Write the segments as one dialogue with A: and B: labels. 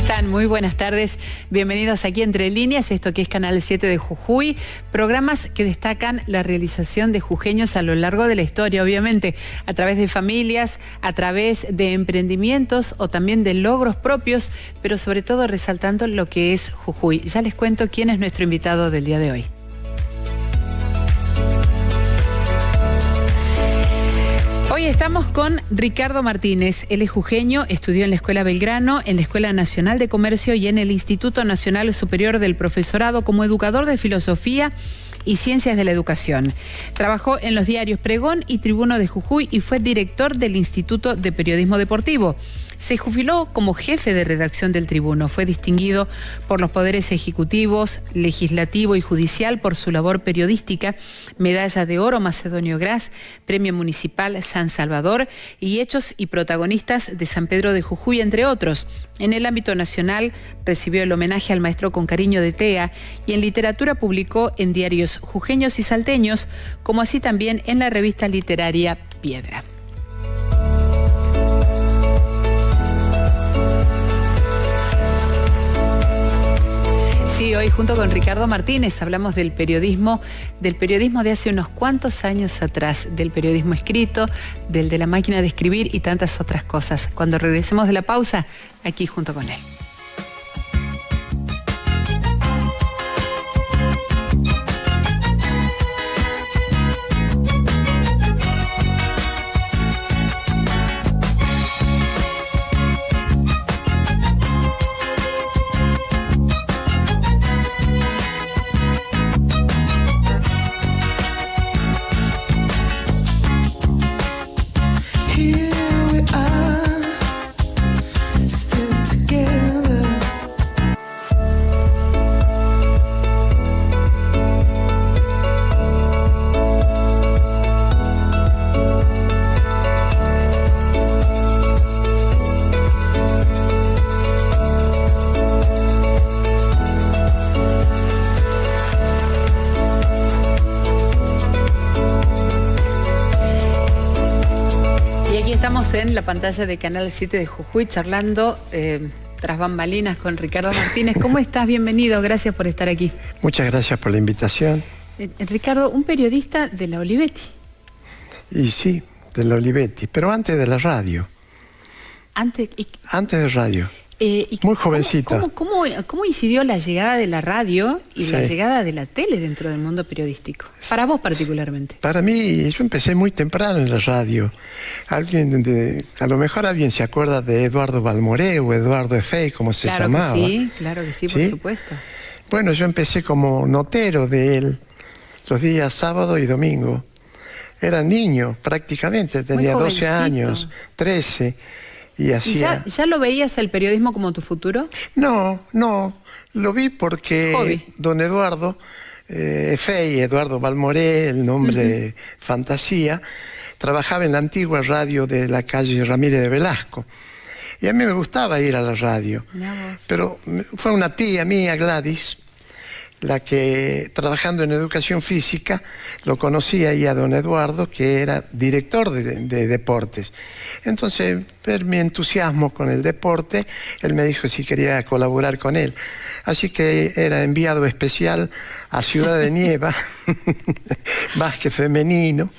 A: están? Muy buenas tardes. Bienvenidos aquí Entre Líneas, esto que es Canal 7 de Jujuy. Programas que destacan la realización de jujeños a lo largo de la historia, obviamente, a través de familias, a través de emprendimientos o también de logros propios, pero sobre todo resaltando lo que es Jujuy. Ya les cuento quién es nuestro invitado del día de hoy. Hoy estamos con Ricardo Martínez. Él es jujeño, estudió en la Escuela Belgrano, en la Escuela Nacional de Comercio y en el Instituto Nacional Superior del Profesorado como educador de Filosofía y Ciencias de la Educación. Trabajó en los diarios Pregón y Tribuno de Jujuy y fue director del Instituto de Periodismo Deportivo. Se jubiló como jefe de redacción del Tribuno. Fue distinguido por los poderes ejecutivos, legislativo y judicial por su labor periodística, Medalla de Oro Macedonio Gras, Premio Municipal San Salvador y Hechos y Protagonistas de San Pedro de Jujuy, entre otros. En el ámbito nacional recibió el homenaje al maestro con cariño de TEA y en literatura publicó en diarios jujeños y salteños, como así también en la revista literaria Piedra. Sí, hoy junto con Ricardo Martínez hablamos del periodismo de hace unos cuantos años atrás, del periodismo escrito, del de la máquina de escribir y tantas otras cosas. Cuando regresemos de la pausa, aquí junto con él. En la pantalla de Canal 7 de Jujuy, charlando tras bambalinas con Ricardo Martínez. ¿Cómo estás? Bienvenido, gracias por estar aquí.
B: Muchas gracias por la invitación.
A: Ricardo, un periodista de la Olivetti.
B: Y sí, de la Olivetti, pero antes de la radio.
A: Antes
B: de radio. Muy jovencita.
A: ¿Cómo incidió la llegada de la radio y la llegada de la tele dentro del mundo periodístico? Para vos particularmente.
B: Para mí, yo empecé muy temprano en la radio. A lo mejor alguien se acuerda de Eduardo Balmoré o Eduardo Efey, como se llamaba.
A: Claro que sí, por supuesto.
B: Bueno, yo empecé como notero de él los días sábado y domingo. Era niño prácticamente, tenía 12 años, 13. ¿Y
A: ya lo veías el periodismo como tu futuro?
B: No, lo vi porque don Eduardo Efey, Eduardo Balmoré, el nombre fantasía, trabajaba en la antigua radio de la calle Ramírez de Velasco. Y a mí me gustaba ir a la radio. Pero fue una tía mía, Gladys, la que, trabajando en educación física, lo conocía ahí a don Eduardo, que era director de deportes. Entonces, ver mi entusiasmo con el deporte, él me dijo si quería colaborar con él. Así que era enviado especial a Ciudad de Nieva, básquet femenino.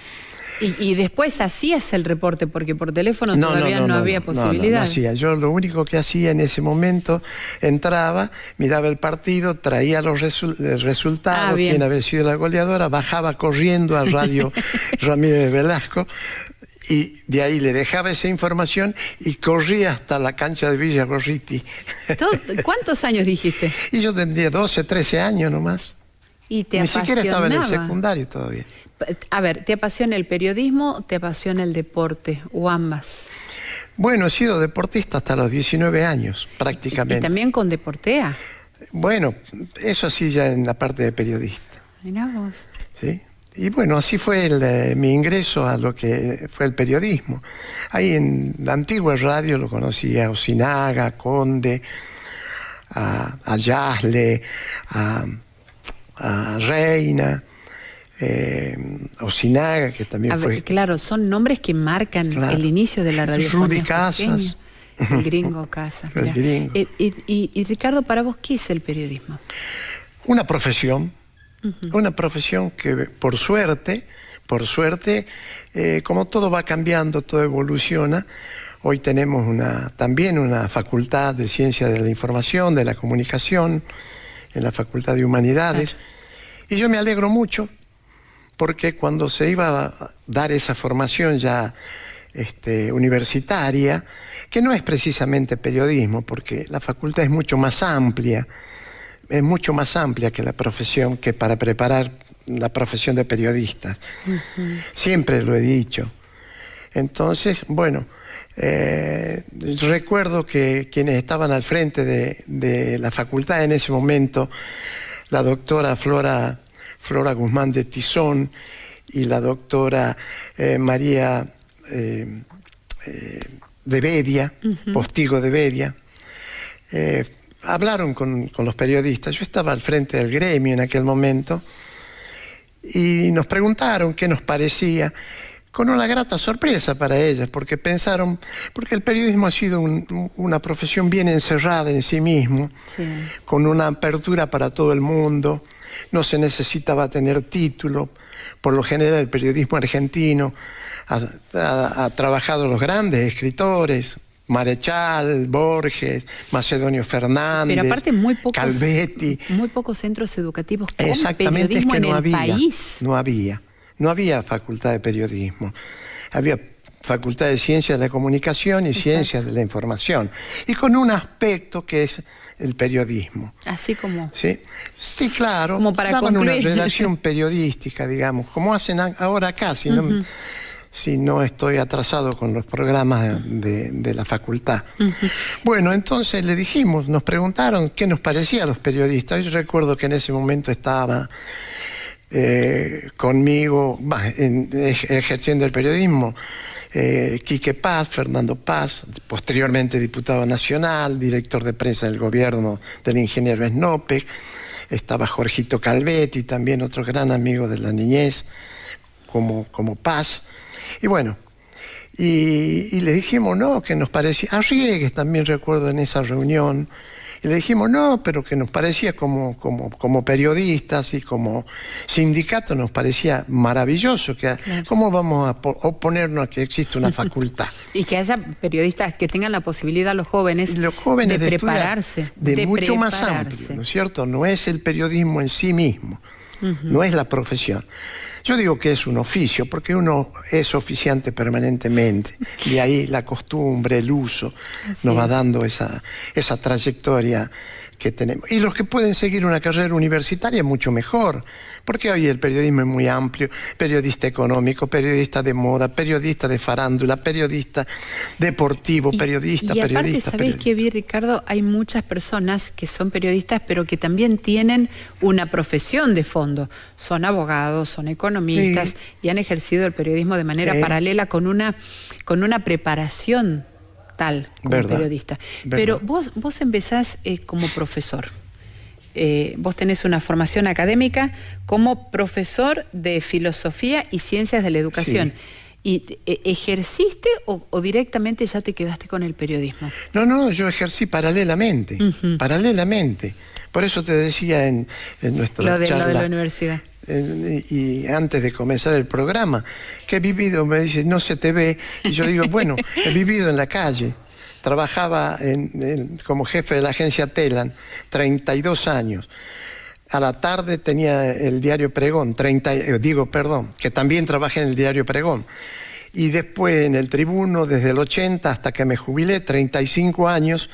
A: Y después hacías el reporte, porque por teléfono todavía no había posibilidad.
B: No hacía. Yo lo único que hacía en ese momento, entraba, miraba el partido, traía los resultados, quién había sido la goleadora, bajaba corriendo a Radio Ramírez de Velasco, y de ahí le dejaba esa información y corría hasta la cancha de Villa Gorriti.
A: ¿Cuántos años dijiste?
B: Y yo tendría 12, 13 años nomás.
A: ¿Y te
B: Ni
A: apasionaba?
B: siquiera estaba en el secundario todavía.
A: A ver, ¿te apasiona el periodismo o te apasiona el deporte? ¿O ambas?
B: Bueno, he sido deportista hasta los 19 años, prácticamente.
A: ¿Y también con Deportea?
B: Bueno, eso sí ya en la parte de periodista.
A: Mirá vos.
B: ¿Sí? Y bueno, así fue mi ingreso a lo que fue el periodismo. Ahí en la antigua radio lo conocí a Osinaga, a Conde, a Yasle, a Reina, Osinaga, que también fue...
A: Claro, son nombres que marcan el inicio de la radio.
B: Rudy Casas.
A: El Gringo Casa.
B: El Gringo.
A: Y Ricardo, para vos, ¿qué es el periodismo?
B: Una profesión. Una profesión que por suerte, como todo va cambiando, todo evoluciona, hoy tenemos también una facultad de Ciencia de la Información, de la Comunicación, en la Facultad de Humanidades. Y yo me alegro mucho porque cuando se iba a dar esa formación ya universitaria, que no es precisamente periodismo, porque la facultad es mucho más amplia que la profesión, que para preparar la profesión de periodista. Siempre lo he dicho. Entonces, bueno, recuerdo que quienes estaban al frente de la facultad en ese momento, la doctora Flora Guzmán de Tizón y la doctora María de Bedia, Postigo de Bedia, hablaron con los periodistas. Yo estaba al frente del gremio en aquel momento y nos preguntaron qué nos parecía, con una grata sorpresa para ellas, porque pensaron, porque el periodismo ha sido una profesión bien encerrada en sí mismo, con una apertura para todo el mundo, no se necesitaba tener título. Por lo general el periodismo argentino ha trabajado los grandes escritores, Marechal, Borges, Macedonio Fernández,
A: pero aparte
B: Calvetti.
A: Muy pocos centros educativos con
B: exactamente,
A: periodismo
B: es que
A: en el país.
B: No había facultad de periodismo. Había facultad de Ciencias de la Comunicación y Ciencias de la Información. Y con un aspecto que es el periodismo.
A: Así como...
B: Sí, claro.
A: Como para
B: daban
A: concluir.
B: una redacción periodística, digamos, como hacen ahora acá, si no estoy atrasado con los programas de la facultad. Bueno, entonces le dijimos, nos preguntaron qué nos parecía a los periodistas. Yo recuerdo que en ese momento estaba conmigo, ejerciendo el periodismo, Quique Paz, Fernando Paz, posteriormente diputado nacional, director de prensa del gobierno del ingeniero Snopek, estaba Jorgito Calvetti, también otro gran amigo de la niñez, como Paz. Y bueno, y le dijimos, no, que nos parecía, a Riegues también recuerdo en esa reunión, y le dijimos, no, pero que nos parecía como periodistas y como sindicato nos parecía maravilloso, que cómo vamos a oponernos a que exista una facultad.
A: Y que haya periodistas que tengan la posibilidad, los jóvenes de prepararse.
B: De mucho más amplio, ¿no es cierto? No es el periodismo en sí mismo, no es la profesión. Yo digo que es un oficio, porque uno es oficiante permanentemente, y ahí la costumbre, el uso, nos va dando esa trayectoria que tenemos. Y los que pueden seguir una carrera universitaria, mucho mejor, porque hoy el periodismo es muy amplio: periodista económico, periodista de moda, periodista de farándula, periodista deportivo, periodista.
A: Y aparte, ¿sabés qué vi, Ricardo? Hay muchas personas que son periodistas, pero que también tienen una profesión de fondo. Son abogados, son economistas, y han ejercido el periodismo de manera paralela con una preparación tal como periodista. Pero vos empezás como profesor. Vos tenés una formación académica como profesor de filosofía y ciencias de la educación. ¿Y ejerciste o directamente ya te quedaste con el periodismo? No, yo ejercí paralelamente. Paralelamente. Por eso te decía en nuestra charla. Lo de la universidad. Y antes de comenzar el programa, que he vivido, me dice, no se te ve, y yo digo, bueno, he vivido en la calle, trabajaba como jefe de la agencia Telan, 32 años, a la tarde tenía el diario Pregón, que también trabajé en el diario Pregón, y después en el Tribuno desde el 80 hasta que me jubilé, 35 años,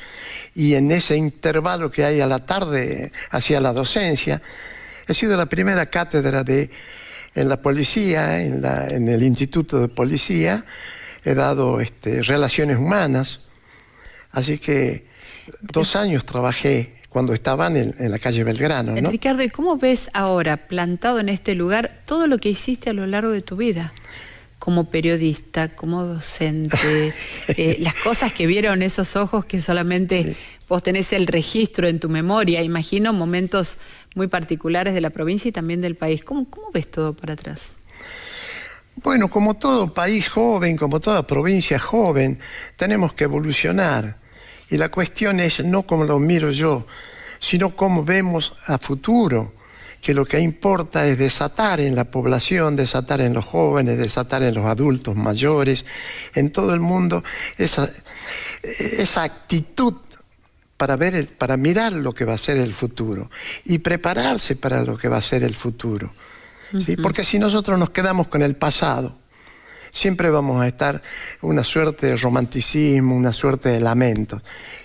A: y en ese intervalo que hay a la tarde hacía la docencia. He sido la primera cátedra en la policía, en el Instituto de Policía. He dado Relaciones Humanas. Así que 2 años trabajé cuando estaban en la calle Belgrano, ¿no? Ricardo, ¿y cómo ves ahora, plantado en este lugar, todo lo que hiciste a lo largo de tu vida? Como periodista, como docente, las cosas que vieron esos ojos que solamente vos tenés el registro en tu memoria. Imagino momentos muy particulares de la provincia y también del país. ¿Cómo ves todo para atrás?
B: Bueno, como todo país joven, como toda provincia joven, tenemos que evolucionar. Y la cuestión es no como lo miro yo, sino cómo vemos a futuro, que lo que importa es desatar en la población, desatar en los jóvenes, desatar en los adultos mayores, en todo el mundo, esa actitud para mirar lo que va a ser el futuro y prepararse para lo que va a ser el futuro. ¿Sí? Porque si nosotros nos quedamos con el pasado, siempre vamos a estar una suerte de romanticismo, una suerte de lamentos.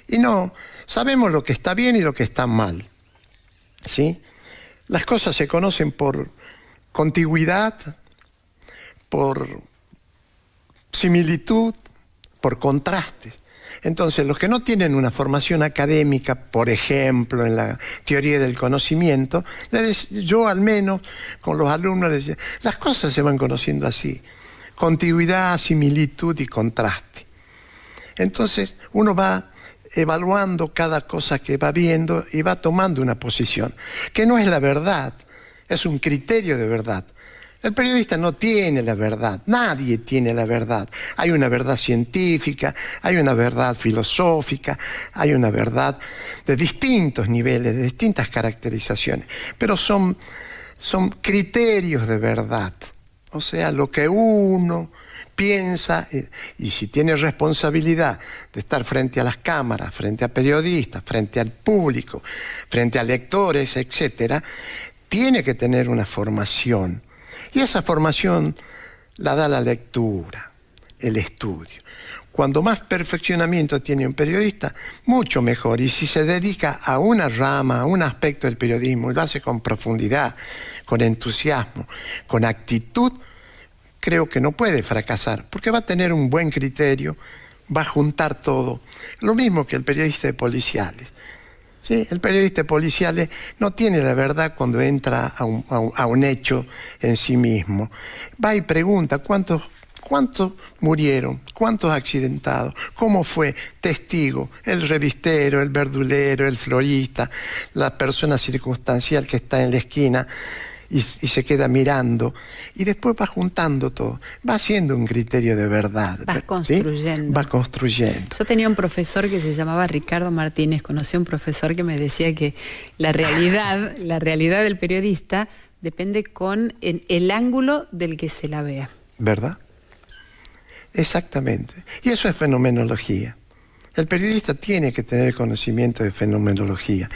B: Y no, sabemos lo que está bien y lo que está mal. ¿Sí? Las cosas se conocen por contigüidad, por similitud, por contrastes. Entonces, los que no tienen una formación académica, por ejemplo, en la teoría del conocimiento, yo al menos con los alumnos les decía, las cosas se van conociendo así, contigüidad, similitud y contraste. Entonces, uno va evaluando cada cosa que va viendo y va tomando una posición, que no es la verdad, es un criterio de verdad. El periodista no tiene la verdad, nadie tiene la verdad. Hay una verdad científica, hay una verdad filosófica, hay una verdad de distintos niveles, de distintas caracterizaciones, pero son criterios de verdad. O sea, lo que uno piensa, y si tiene responsabilidad de estar frente a las cámaras, frente a periodistas, frente al público, frente a lectores, etc., tiene que tener una formación. Y esa formación la da la lectura, el estudio. Cuando más perfeccionamiento tiene un periodista, mucho mejor. Y si se dedica a una rama, a un aspecto del periodismo, y lo hace con profundidad, con entusiasmo, con actitud, creo que no puede fracasar, porque va a tener un buen criterio, va a juntar todo. Lo mismo que el periodista de policiales. ¿Sí? El periodista de policiales no tiene la verdad cuando entra a un hecho en sí mismo. Va y pregunta cuántos murieron, cuántos accidentados, cómo fue testigo, el revistero, el verdulero, el florista, la persona circunstancial que está en la esquina y se queda mirando, y después va juntando todo, va haciendo un criterio de verdad.
A: Va construyendo.
B: ¿Sí? Va construyendo.
A: Yo tenía un profesor que se llamaba Ricardo Martínez, conocí a un profesor que me decía que la realidad del periodista depende con el ángulo del que se la vea. ¿¿Verdad?
B: Exactamente. Y eso es fenomenología. El periodista tiene que tener conocimiento de fenomenología.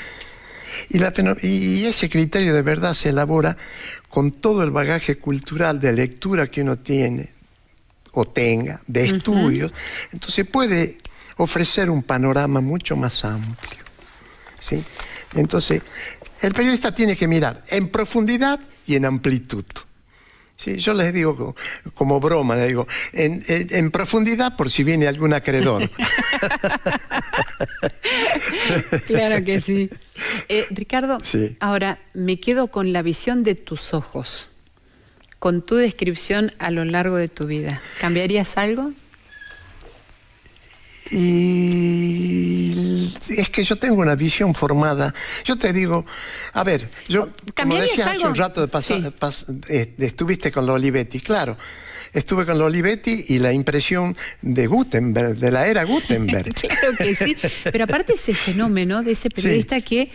B: Y ese criterio de verdad se elabora con todo el bagaje cultural de lectura que uno tiene o tenga, de estudios. Entonces puede ofrecer un panorama mucho más amplio. ¿Sí? Entonces, el periodista tiene que mirar en profundidad y en amplitud. Sí, yo les digo como broma, les digo, en profundidad por si viene algún acreedor.
A: Claro que sí. Ricardo,
B: sí.
A: Ahora me quedo con la visión de tus ojos, con tu descripción a lo largo de tu vida. ¿Cambiarías algo? Y es que yo tengo una visión formada. Yo te digo, a ver, yo, como decías hace un rato, estuviste con los Olivetti, claro. Estuve con los Olivetti y la impresión de Gutenberg, de la era Gutenberg. Claro que sí, pero aparte ese fenómeno de ese periodista que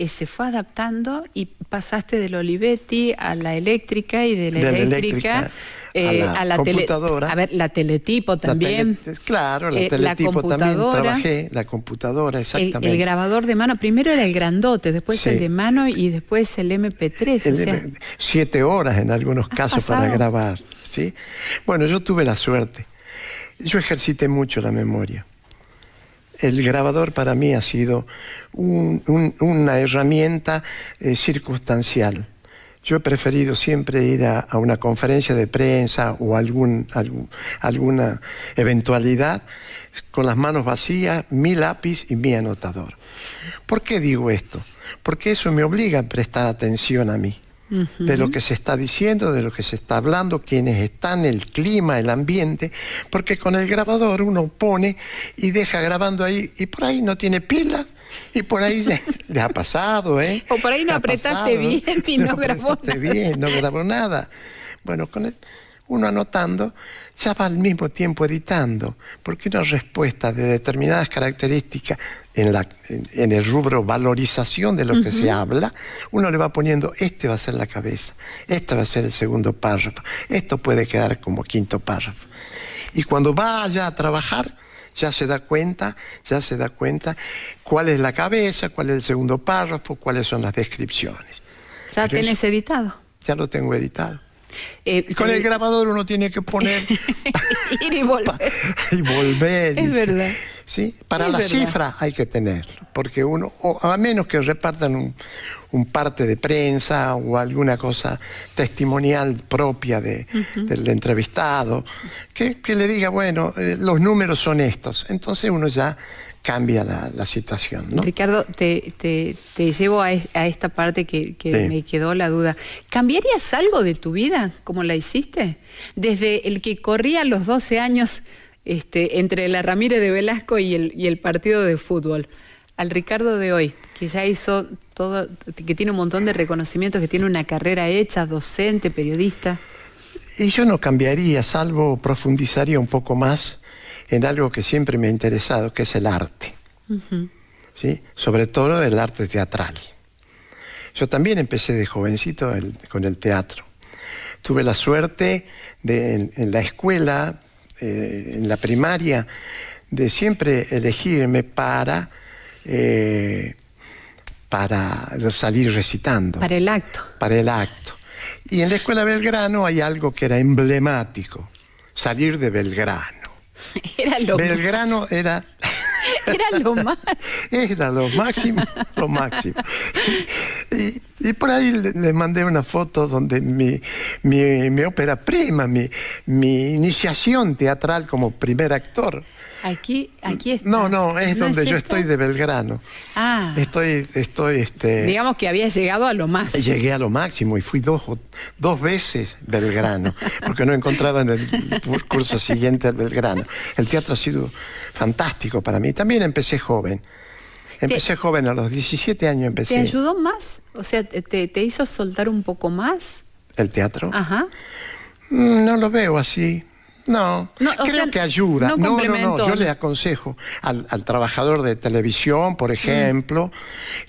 A: se fue adaptando y pasaste del Olivetti a la eléctrica y de la eléctrica
B: a la computadora.
A: A ver, la teletipo también.
B: Claro, la teletipo también trabajé, la computadora, exactamente.
A: El grabador de mano, primero era el grandote, después el de mano y después el MP3.
B: 7 horas en algunos casos para grabar. ¿Sí? Bueno, yo tuve la suerte. Yo ejercité mucho la memoria. El grabador para mí ha sido una herramienta circunstancial. Yo he preferido siempre ir a una conferencia de prensa o alguna eventualidad con las manos vacías, mi lápiz y mi anotador. ¿Por qué digo esto? Porque eso me obliga a prestar atención a mí. De lo que se está diciendo, de lo que se está hablando, quiénes están, el clima, el ambiente, porque con el grabador uno pone y deja grabando ahí, y por ahí no tiene pilas, y por ahí le ha pasado, ¿eh?
A: O por ahí no apretaste bien y no grabó nada.
B: Bien, no grabó nada. Bueno, uno anotando, ya va al mismo tiempo editando, porque una respuesta de determinadas características en el rubro valorización de lo que se habla, uno le va poniendo, este va a ser la cabeza, este va a ser el segundo párrafo, esto puede quedar como quinto párrafo. Y cuando vaya a trabajar, ya se da cuenta cuál es la cabeza, cuál es el segundo párrafo, cuáles son las descripciones.
A: ¿Ya tenés editado?
B: Ya lo tengo editado. Y con el grabador uno tiene que poner...
A: ir y volver.
B: Y volver.
A: Es verdad.
B: ¿Sí? Para la cifra hay que tenerlo, porque uno, o a menos que repartan un parte de prensa o alguna cosa testimonial propia del entrevistado, que le diga, bueno, los números son estos. Entonces uno ya cambia la situación, ¿no?
A: Ricardo, te llevo a esta parte que sí, me quedó la duda. ¿Cambiarías algo de tu vida como la hiciste? Desde el que corría a los 12 años entre la Ramírez de Velasco y el partido de fútbol, al Ricardo de hoy, que ya hizo todo, que tiene un montón de reconocimientos, que tiene una carrera hecha, docente, periodista.
B: Y yo no cambiaría, salvo profundizaría un poco más en algo que siempre me ha interesado, que es el arte. ¿Sí? Sobre todo el arte teatral. Yo también empecé de jovencito con el teatro. Tuve la suerte de, en la escuela, en la primaria, de siempre elegirme para salir recitando.
A: Para el acto.
B: Para el acto. Y en la Escuela Belgrano hay algo que era emblemático, salir de Belgrano.
A: Era lo
B: Belgrano
A: más.
B: Era
A: lo más.
B: Era lo máximo, lo máximo. Y por ahí le mandé una foto donde mi ópera prima, mi iniciación teatral como primer actor.
A: Aquí está.
B: No, es donde yo estoy de Belgrano.
A: Ah.
B: Estoy
A: digamos que había llegado a lo más.
B: Llegué a lo máximo y fui dos veces Belgrano, porque no encontraba en el curso siguiente al Belgrano. El teatro ha sido fantástico para mí. También empecé joven. Empecé joven, a los 17 años empecé.
A: ¿Te ayudó más? O sea, ¿te hizo soltar un poco más?
B: ¿El teatro?
A: Ajá.
B: No lo veo así. No, creo que ayuda. No, yo le aconsejo al trabajador de televisión, por ejemplo,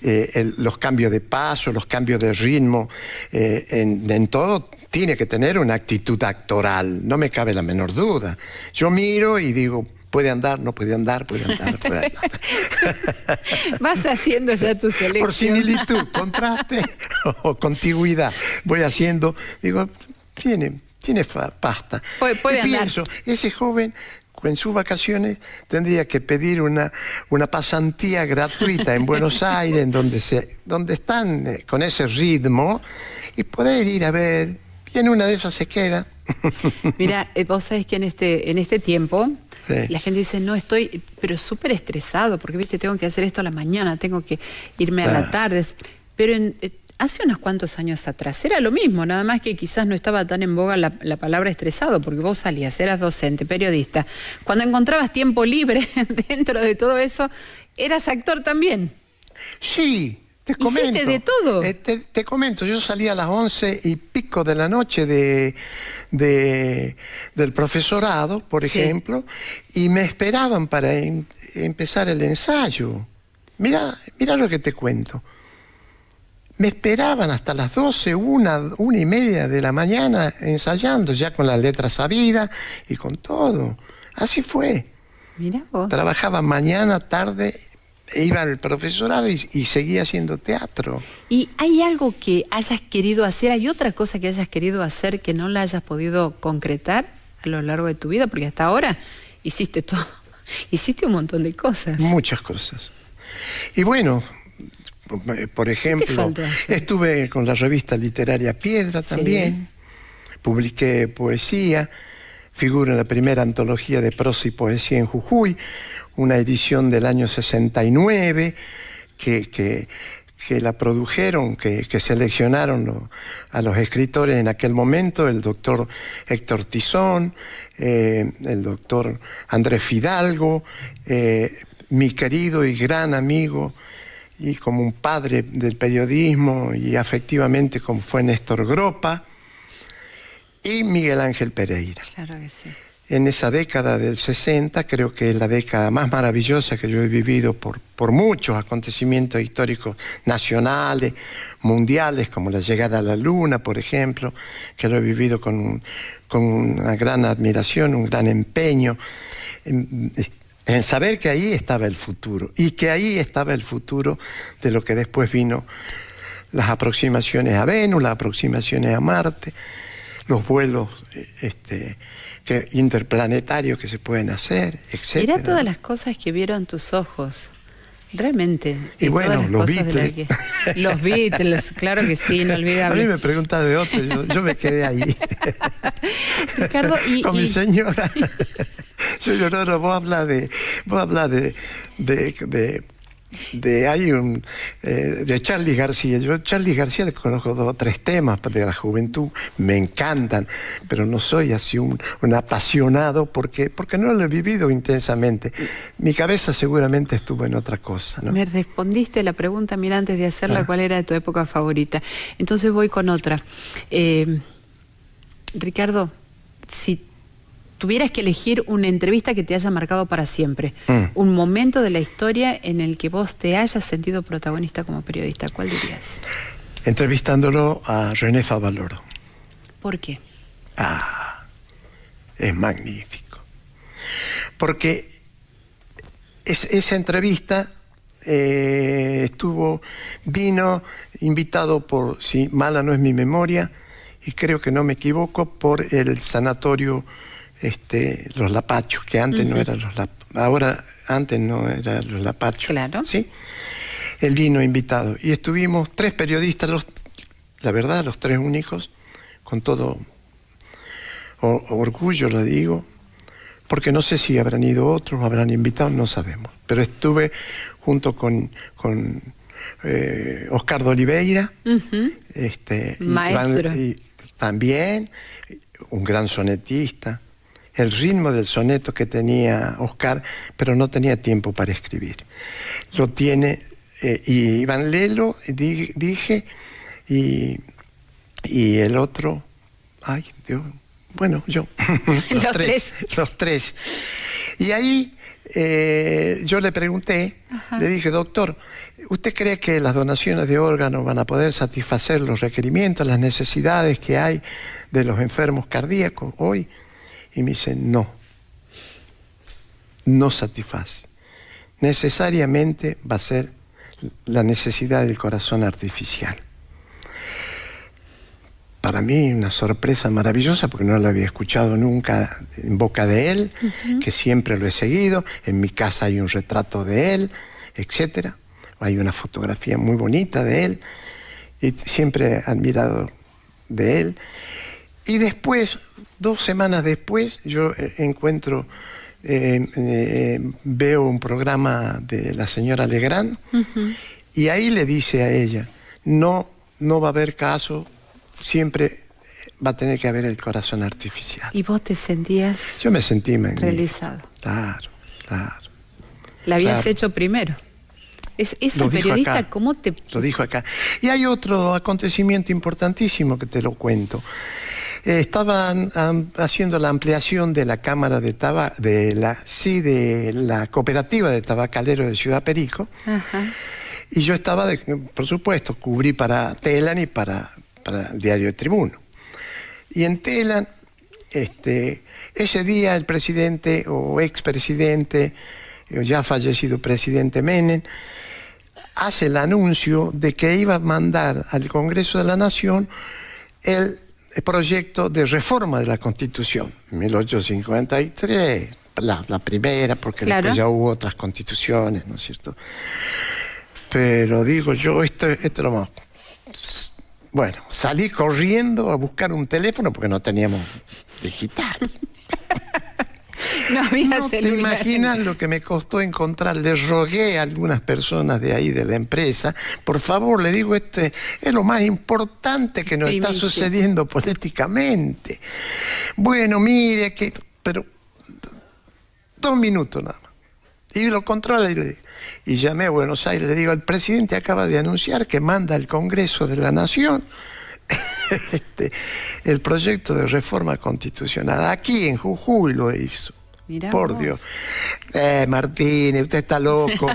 B: los cambios de paso, los cambios de ritmo, en todo tiene que tener una actitud actoral, no me cabe la menor duda. Yo miro y digo, puede andar, no puede andar, puede andar, puede andar.
A: Vas haciendo ya tu selección.
B: Por similitud, contraste o contigüidad. Voy haciendo, digo, tiene pasta.
A: Puede
B: y pienso, ese joven en sus vacaciones tendría que pedir una pasantía gratuita en Buenos Aires, en donde están con ese ritmo, y poder ir a ver, y en una de esas se queda.
A: Mira, vos sabés que en este tiempo
B: sí,
A: la gente dice, no, estoy pero súper estresado, porque viste, tengo que hacer esto a la mañana, tengo que irme a la tarde. Pero hace unos cuantos años atrás era lo mismo, nada más que quizás no estaba tan en boga la palabra estresado, porque vos salías, eras docente, periodista. Cuando encontrabas tiempo libre dentro de todo eso, eras actor también.
B: Sí, te comento.
A: ¿Hiciste de todo?
B: Te comento, yo salía a las 11:00 de la noche del profesorado, por ejemplo, y me esperaban para empezar el ensayo. Mira lo que te cuento. Me esperaban hasta las 12, 1:30 de la mañana ensayando, ya con las letras sabidas y con todo. Así fue.
A: Mirá vos.
B: Trabajaba mañana, tarde, iba al profesorado y seguía haciendo teatro.
A: ¿Y hay algo que hayas querido hacer? ¿Hay otra cosa que hayas querido hacer que no la hayas podido concretar a lo largo de tu vida? Porque hasta ahora hiciste todo. Hiciste un montón de cosas.
B: Muchas cosas. Y bueno, por ejemplo, estuve con la revista literaria Piedra también, sí, publiqué poesía, figuro en la primera antología de prosa y poesía en Jujuy, una edición del año 69, que la produjeron, que seleccionaron a los escritores en aquel momento, el doctor Héctor Tizón, el doctor Andrés Fidalgo, mi querido y gran amigo, y como un padre del periodismo, y afectivamente como fue Néstor Gropa. y Miguel Ángel Pereira.
A: Claro que sí.
B: En esa década del 60, creo que es la década más maravillosa que yo he vivido por muchos acontecimientos históricos nacionales, mundiales, como la llegada a la Luna, por ejemplo, que lo he vivido con una gran admiración, un gran empeño, en saber que ahí estaba el futuro, y que ahí estaba el futuro de lo que después vino, las aproximaciones a Venus, las aproximaciones a Marte, los vuelos interplanetarios que se pueden hacer, etc.
A: Mirá todas las cosas que vieron tus ojos, realmente.
B: Y bueno, los Beatles.
A: Los Beatles, claro que sí, inolvidable.
B: A mí me preguntas de otro, yo me quedé ahí.
A: Ricardo,
B: con mi señora. Yo vos hablas de Charly García. Yo Charly García le conozco 2 o 3 temas de la juventud, me encantan, pero no soy así un apasionado porque no lo he vivido intensamente. Mi cabeza seguramente estuvo en otra cosa, ¿no?
A: Me respondiste la pregunta, mira, antes de hacerla, ¿cuál era tu época favorita? Entonces voy con otra. Ricardo, si tuvieras que elegir una entrevista que te haya marcado para siempre, un momento de la historia en el que vos te hayas sentido protagonista como periodista, ¿cuál dirías?
B: Entrevistándolo a René Favaloro.
A: ¿Por qué?
B: Es magnífico. Porque esa entrevista vino invitado por, si mala no es mi memoria, y creo que no me equivoco, por el sanatorio Los Lapachos, que antes no eran los Lapachos, ahora antes no eran los Lapachos.
A: Claro.
B: ¿Sí? Él vino invitado y estuvimos 3 periodistas, la verdad, los 3 únicos, con todo orgullo lo digo, porque no sé si habrán ido otros, habrán invitado, no sabemos. Pero estuve junto con Oscar de Oliveira,
A: maestro.
B: Y también un gran sonetista. El ritmo del soneto que tenía Oscar, pero no tenía tiempo para escribir. Lo tiene, y Iván Lelo, dije, y el otro, ay, Dios, bueno, yo. Los tres. Y ahí yo le pregunté, le dije, doctor, ¿usted cree que las donaciones de órganos van a poder satisfacer los requerimientos, las necesidades que hay de los enfermos cardíacos hoy? Y me dice, no satisface. Necesariamente va a ser la necesidad del corazón artificial. Para mí una sorpresa maravillosa porque no lo había escuchado nunca en boca de él, que siempre lo he seguido. En mi casa hay un retrato de él, etc. Hay una fotografía muy bonita de él y siempre admirado de él. Y después, 2 semanas después, yo veo un programa de la señora Legrand y ahí le dice a ella, no va a haber caso, siempre va a tener que haber el corazón artificial.
A: ¿Y vos te sentías?
B: Yo me sentí
A: realizado.
B: Claro.
A: La habías hecho primero. Esa periodista, ¿cómo te...?
B: Lo dijo acá. Y hay otro acontecimiento importantísimo que te lo cuento. Estaban haciendo la ampliación de la cámara de la cooperativa de tabacaleros de Ciudad Perico. Y yo estaba, por supuesto, cubrí para Telan y para el diario Tribuno. Y en Telan, ese día el presidente o expresidente, ya fallecido presidente Menem, hace el anuncio de que iba a mandar al Congreso de la Nación el proyecto de reforma de la Constitución, 1853, la primera, porque después ya hubo otras constituciones, ¿no es cierto? Pero digo yo, esto es lo más... Bueno, salí corriendo a buscar un teléfono porque no teníamos digital.
A: No
B: te imaginas lo que me costó encontrar. Le rogué a algunas personas de ahí de la empresa, por favor, le digo, es lo más importante que nos está sucediendo políticamente. Bueno, mire, pero 2 minutos nada más. Y lo controla y llamé a Buenos Aires, le digo, el presidente acaba de anunciar que manda al Congreso de la Nación el proyecto de reforma constitucional. Aquí en Jujuy lo hizo.
A: Mirá
B: por
A: vos.
B: Dios. Martínez, usted está loco.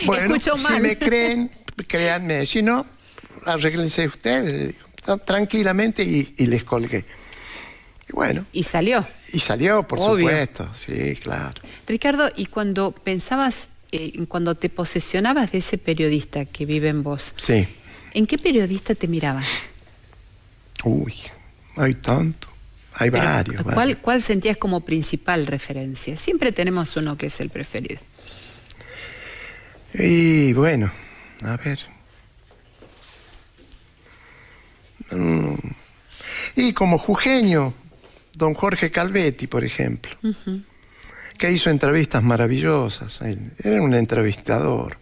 B: Bueno,
A: Escuchó
B: si
A: mal.
B: me creen, créanme. Si no, arréglense ustedes, tranquilamente, y les colgué. Y bueno.
A: Y salió.
B: Y salió, por
A: Obvio.
B: supuesto, sí, claro.
A: Ricardo, y cuando pensabas, cuando te posesionabas de ese periodista que vive en vos,
B: Sí.
A: ¿en qué periodista te mirabas?
B: Uy, hay tanto. Hay
A: Pero,
B: varios.
A: ¿cuál sentías como principal referencia? Siempre tenemos uno que es el preferido.
B: Y bueno, a ver. Y como jujeño, don Jorge Calvetti, por ejemplo, que hizo entrevistas maravillosas. Él era un entrevistador.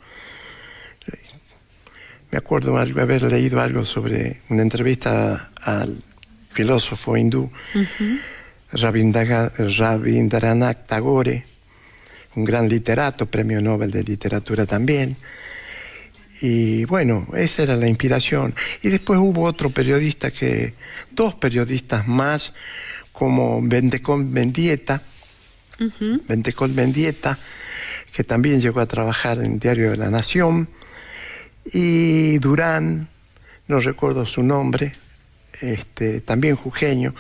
B: Me acuerdo haber leído algo sobre una entrevista al filósofo hindú, Rabindranath Tagore, un gran literato, premio Nobel de Literatura también. Y bueno, esa era la inspiración. Y después hubo otro periodista dos periodistas más, como Vendecol Mendieta, que también llegó a trabajar en Diario de la Nación, y Durán, no recuerdo su nombre, también jujeño.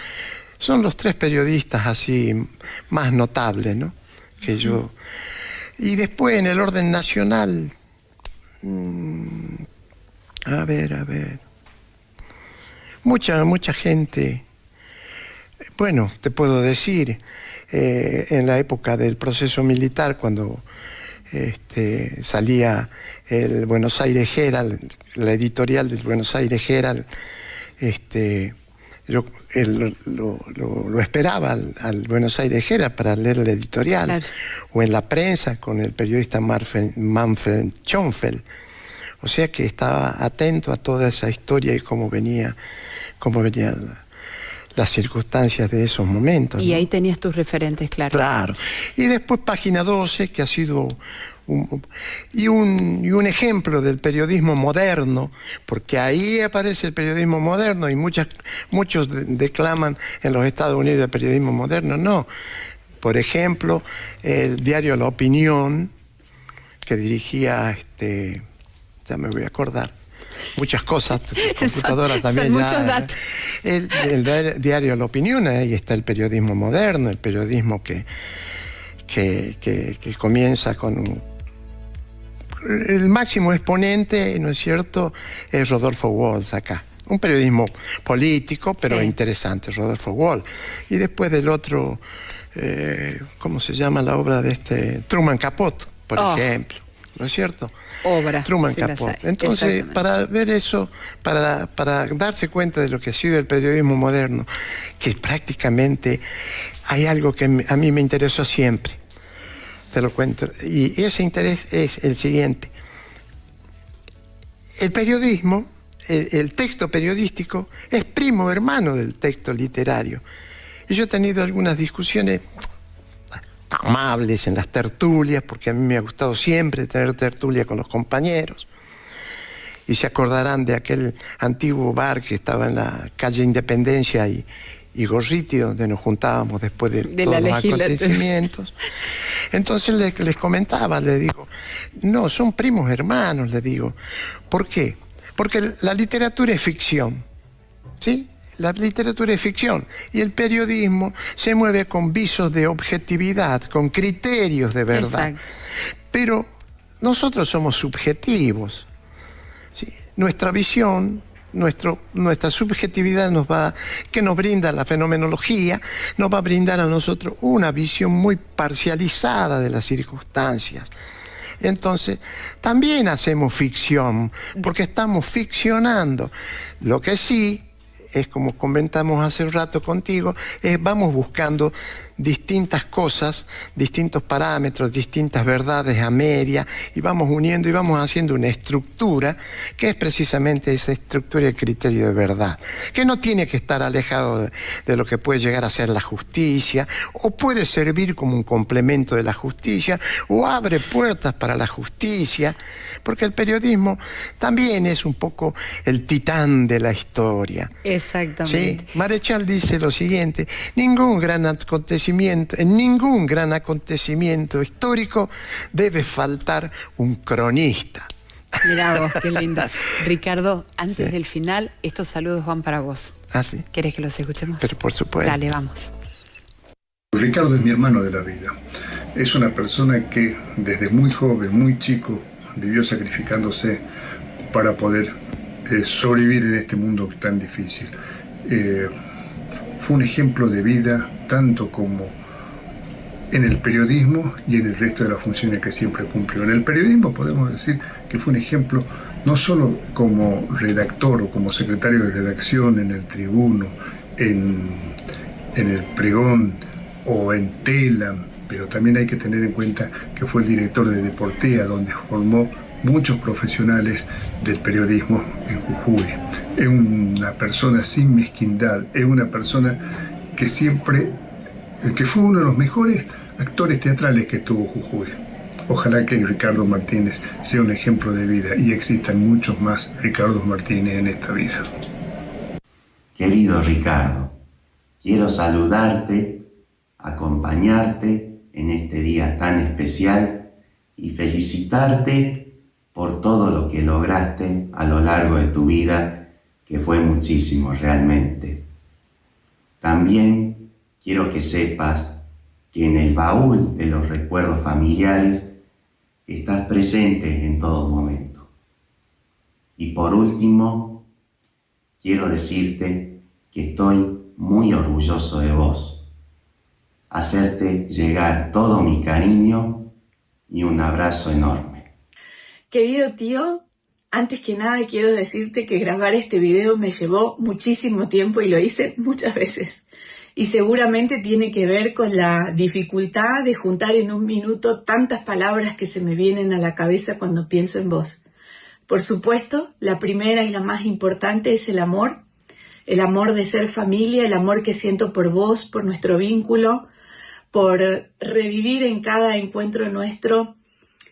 B: Son los tres periodistas así más notables, ¿no? Que yo. Y después en el orden nacional, a ver. Mucha gente. Bueno, te puedo decir, en la época del proceso militar, cuando salía el Buenos Aires Herald, la editorial del Buenos Aires Herald, lo esperaba al Buenos Aires Herald para leer la editorial, claro. O en la prensa con el periodista Manfred Schönfeld. O sea que estaba atento a toda esa historia y cómo venían las circunstancias de esos momentos.
A: Y
B: ¿no?
A: ahí tenías tus referentes, claro.
B: Claro. Y después Página 12, que ha sido un ejemplo del periodismo moderno, porque ahí aparece el periodismo moderno y muchos declaman en los Estados Unidos el periodismo moderno. No. Por ejemplo, el diario La Opinión, que dirigía, ya me voy a acordar, muchas cosas, computadora también.
A: Son
B: ya,
A: muchos datos.
B: El diario La Opinión, ahí está el periodismo moderno, el periodismo que comienza con el máximo exponente, ¿no es cierto?, es Rodolfo Walsh acá. Un periodismo político, pero sí, interesante, Rodolfo Walsh. Y después del otro, ¿cómo se llama la obra de Truman Capote, por ejemplo? ¿No es cierto?
A: Obra.
B: Truman
A: sí,
B: Capote. Entonces, para ver eso, para darse cuenta de lo que ha sido el periodismo moderno, que prácticamente hay algo que a mí me interesó siempre. Te lo cuento. Y ese interés es el siguiente. El periodismo, el texto periodístico, es primo hermano del texto literario. Y yo he tenido algunas discusiones amables en las tertulias, porque a mí me ha gustado siempre tener tertulia con los compañeros. Y se acordarán de aquel antiguo bar que estaba en la calle Independencia y Gorriti, donde nos juntábamos después de todos los acontecimientos. Entonces les comentaba, les digo, no, son primos hermanos, les digo. ¿Por qué? Porque la literatura es ficción, ¿sí? La literatura es ficción y el periodismo se mueve con visos de objetividad, con criterios de verdad. Exacto. Pero nosotros somos subjetivos, ¿sí? Nuestra visión, nuestra subjetividad que nos brinda la fenomenología, nos va a brindar a nosotros una visión muy parcializada de las circunstancias. Entonces, también hacemos ficción, porque estamos ficcionando. Lo que sí es, como comentamos hace un rato contigo, vamos buscando distintas cosas, distintos parámetros, distintas verdades a media, y vamos uniendo y vamos haciendo una estructura que es precisamente esa estructura y el criterio de verdad, que no tiene que estar alejado de lo que puede llegar a ser la justicia, o puede servir como un complemento de la justicia, o abre puertas para la justicia, porque el periodismo también es un poco el titán de la historia.
A: Exactamente.
B: ¿Sí? Marechal dice lo siguiente: en ningún gran acontecimiento histórico debe faltar un cronista.
A: Mirá vos, qué lindo. Ricardo, antes del final, estos saludos van para vos.
B: ¿Ah, sí?
A: ¿Querés que los escuchemos?
B: Pero por supuesto.
A: Dale, vamos.
C: Ricardo es mi hermano de la vida. Es una persona que desde muy joven, muy chico, vivió sacrificándose para poder sobrevivir en este mundo tan difícil. Fue un ejemplo de vida tanto como en el periodismo y en el resto de las funciones que siempre cumplió. En el periodismo podemos decir que fue un ejemplo no solo como redactor o como secretario de redacción en el Tribuno, en el Pregón o en Telam, pero también hay que tener en cuenta que fue el director de Deportea, donde formó muchos profesionales del periodismo en Jujuy. Es una persona sin mezquindad, es una persona que fue uno de los mejores actores teatrales que tuvo Jujuy. Ojalá que Ricardo Martínez sea un ejemplo de vida y existan muchos más Ricardo Martínez en esta vida.
D: Querido Ricardo, quiero saludarte, acompañarte en este día tan especial y felicitarte por todo lo que lograste a lo largo de tu vida, que fue muchísimo realmente. También quiero que sepas que en el baúl de los recuerdos familiares estás presente en todo momento. Y por último, quiero decirte que estoy muy orgulloso de vos. Hacerte llegar todo mi cariño y un abrazo enorme.
E: Querido tío, antes que nada quiero decirte que grabar este video me llevó muchísimo tiempo y lo hice muchas veces. Y seguramente tiene que ver con la dificultad de juntar en un minuto tantas palabras que se me vienen a la cabeza cuando pienso en vos. Por supuesto, la primera y la más importante es el amor de ser familia, el amor que siento por vos, por nuestro vínculo, por revivir en cada encuentro nuestro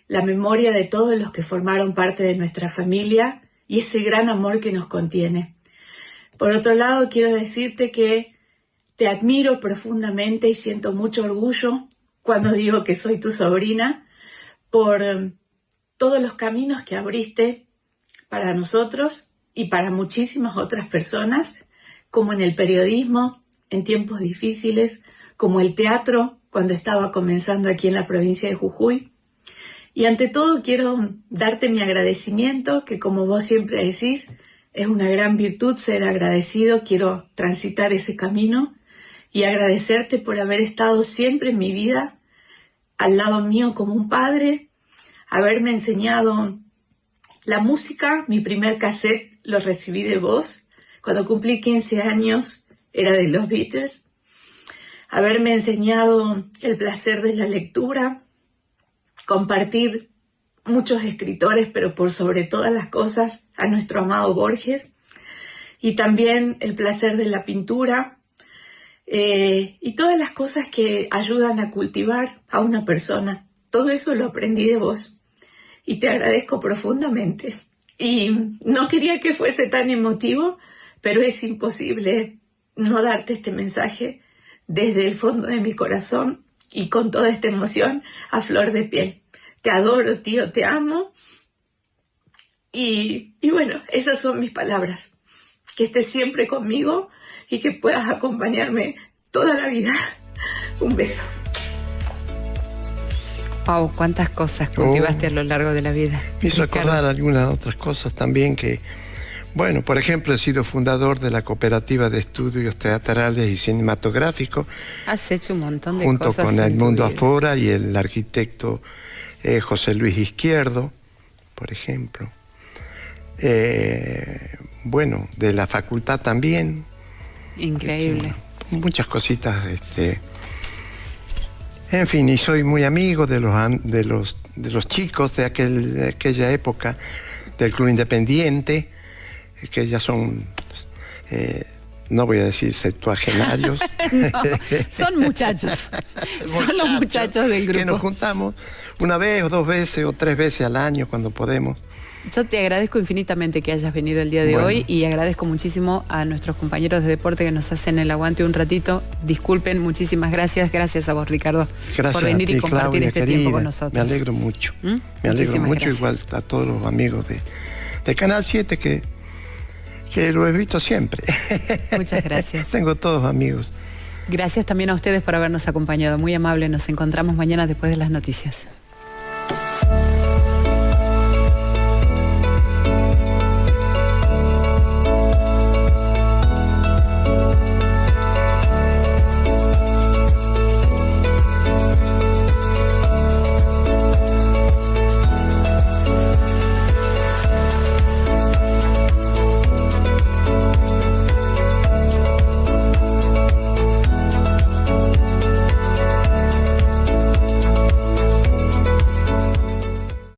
E: la memoria de todos los que formaron parte de nuestra familia y ese gran amor que nos contiene. Por otro lado, quiero decirte que te admiro profundamente y siento mucho orgullo cuando digo que soy tu sobrina por todos los caminos que abriste para nosotros y para muchísimas otras personas, como en el periodismo, en tiempos difíciles, como el teatro, cuando estaba comenzando aquí en la provincia de Jujuy. Y ante todo quiero darte mi agradecimiento, que como vos siempre decís, es una gran virtud ser agradecido. Quiero transitar ese camino y agradecerte por haber estado siempre en mi vida, al lado mío como un padre, haberme enseñado la música. Mi primer cassette lo recibí de vos. Cuando cumplí 15 años era de los Beatles. Haberme enseñado el placer de la lectura, compartir muchos escritores, pero por sobre todas las cosas a nuestro amado Borges, y también el placer de la pintura, y todas las cosas que ayudan a cultivar a una persona. Todo eso lo aprendí de vos y te agradezco profundamente. Y no quería que fuese tan emotivo, pero es imposible no darte este mensaje desde el fondo de mi corazón y con toda esta emoción a flor de piel. Te adoro, tío, te amo. Y bueno, esas son mis palabras. Que estés siempre conmigo y que puedas acompañarme toda la vida. Un beso.
A: Wow, cuántas cosas cultivaste a lo largo de la vida.
B: Me hizo acordar algunas otras cosas también que, bueno, por ejemplo, he sido fundador de la Cooperativa de Estudios Teatrales y Cinematográficos.
A: Has hecho un montón de
B: junto
A: cosas.
B: Junto con Edmundo Afora y el arquitecto José Luis Izquierdo, por ejemplo. Bueno, de la facultad también.
A: Increíble.
B: Muchas cositas En fin, y soy muy amigo de los chicos de aquella época, del Club Independiente, que ya son, no voy a decir septuagenarios.
A: No, son muchachos. Son los muchachos del grupo.
B: Que nos juntamos una vez o 2 veces o 3 veces al año cuando podemos.
A: Yo te agradezco infinitamente que hayas venido el día de hoy y agradezco muchísimo a nuestros compañeros de deporte que nos hacen el aguante un ratito. Disculpen, muchísimas gracias. Gracias a vos, Ricardo, por venir y compartir
B: Claudia,
A: este
B: querida,
A: tiempo con nosotros.
B: Me alegro mucho. Me alegro mucho, gracias. Igual a todos los amigos de Canal 7 que lo he visto siempre.
A: Muchas gracias.
B: Tengo todos amigos.
A: Gracias también a ustedes por habernos acompañado. Muy amable. Nos encontramos mañana después de las noticias.